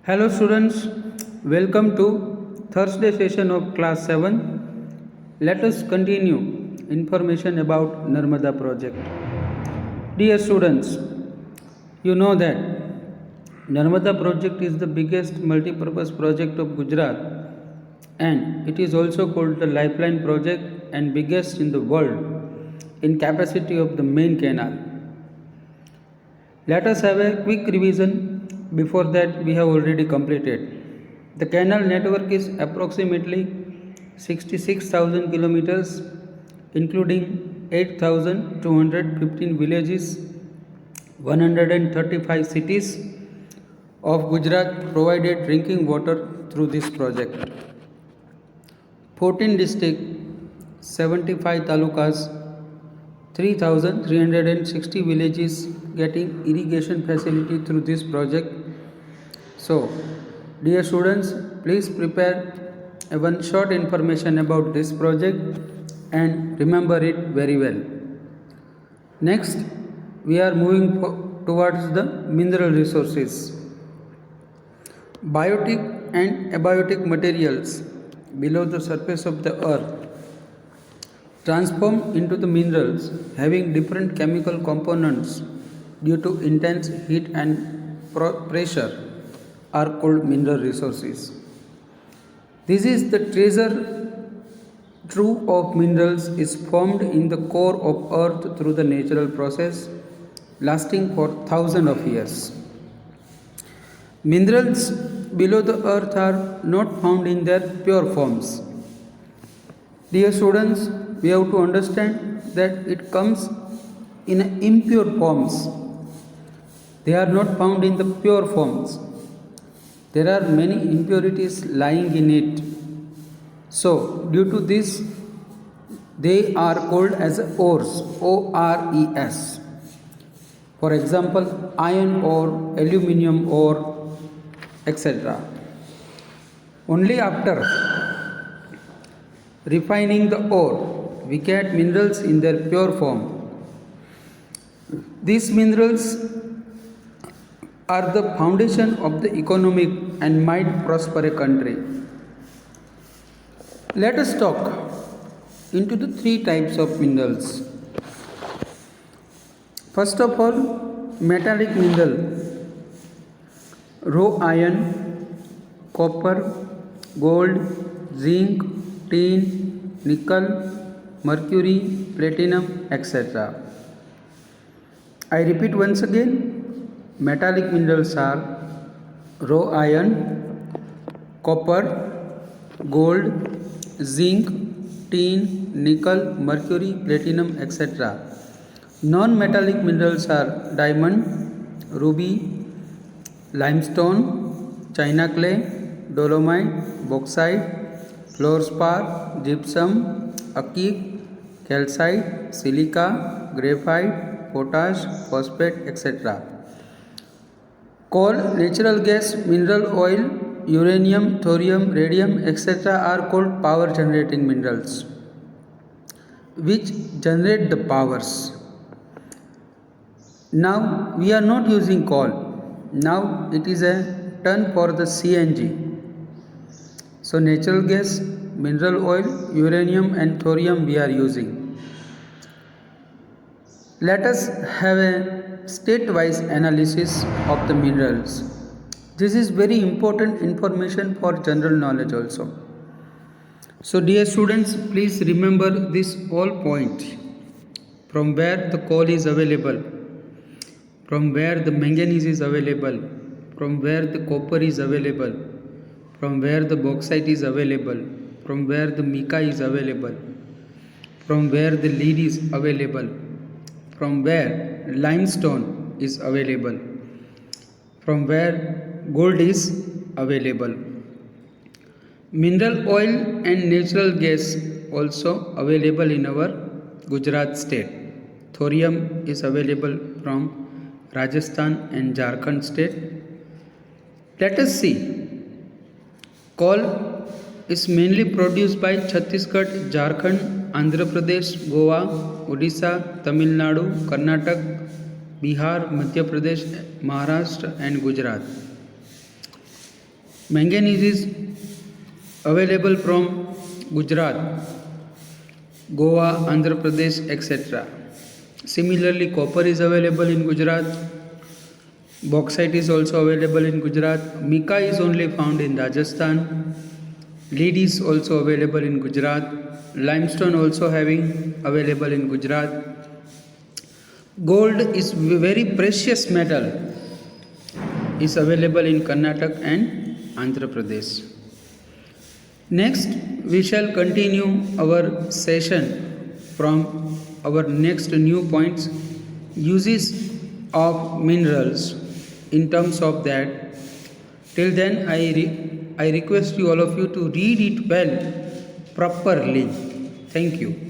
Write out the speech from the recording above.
Hello students, welcome to Thursday session of class 7. Let us continue information about Narmada project. Dear students, you know that Narmada project is the biggest multi-purpose project of Gujarat and it is also called the Lifeline project and biggest in the world in capacity of the main canal. Let us have a quick revision. Before that, we have already completed. The canal network is approximately 66,000 kilometers, including 8,215 villages, 135 cities of Gujarat provided drinking water through this project. 14 districts, 75 talukas, 3,360 villages getting irrigation facility through this project. So, dear students, please prepare one short information about this project and remember it very well. Next, we are moving towards the mineral resources. Biotic and abiotic materials below the surface of the earth transform into the minerals having different chemical components due to intense heat and pressure are called mineral resources. This is the treasure trove of minerals is formed in the core of earth through the natural process lasting for thousands of years. Minerals below the earth are not found in their pure forms. Dear students, we have to understand that it comes in impure forms. They are not found in the pure forms. There are many impurities lying in it. So, due to this, they are called as ores, O-R-E-S. For example, iron ore, aluminium ore, etc. Only after refining the ore, we get minerals in their pure form. These minerals are the foundation of the economic and might prosper a country. Let us talk into the three types of minerals. First of all, metallic mineral, raw iron, copper, gold, zinc, tin, nickel, mercury, platinum, etc. I repeat once again, metallic minerals are raw iron, copper, gold, zinc, tin, nickel, mercury, platinum, etc. Non-metallic minerals are diamond, ruby, limestone, china clay, dolomite, bauxite, fluorspar, gypsum, areca, calcite, silica, graphite, potash, phosphate, etc. Coal, natural gas, mineral oil, uranium, thorium, radium, etc. are called power generating minerals, which generate the powers. Now we are not using coal. Now it is a turn for the CNG. So natural gas, mineral oil, uranium and thorium we are using. Let us have a state-wise analysis of the minerals. This is very important information for general knowledge also. So dear students, please remember this all points. From where the coal is available, from where the manganese is available, from where the copper is available, from where the bauxite is available, from where the mica is available, from where the lead is available, from where limestone is available, from where gold is available. Mineral oil and natural gas also available in our Gujarat state. Thorium is available from Rajasthan and Jharkhand state. Let us see. Coal is mainly produced by Chhattisgarh, Jharkhand, Andhra Pradesh, Goa, Odisha, Tamil Nadu, Karnataka, Bihar, Madhya Pradesh, Maharashtra and Gujarat. Manganese is available from Gujarat, Goa, Andhra Pradesh, etc. Similarly, copper is available in Gujarat. Bauxite is also available in Gujarat. Mica is only found in Rajasthan. Lead is also available in Gujarat. Limestone also having available in Gujarat. Gold is very precious metal, is available in Karnataka and Andhra Pradesh. Next, we shall continue our session from our next new points, uses of minerals in terms of that. Till then, I request you all of you to read it well properly. Thank you.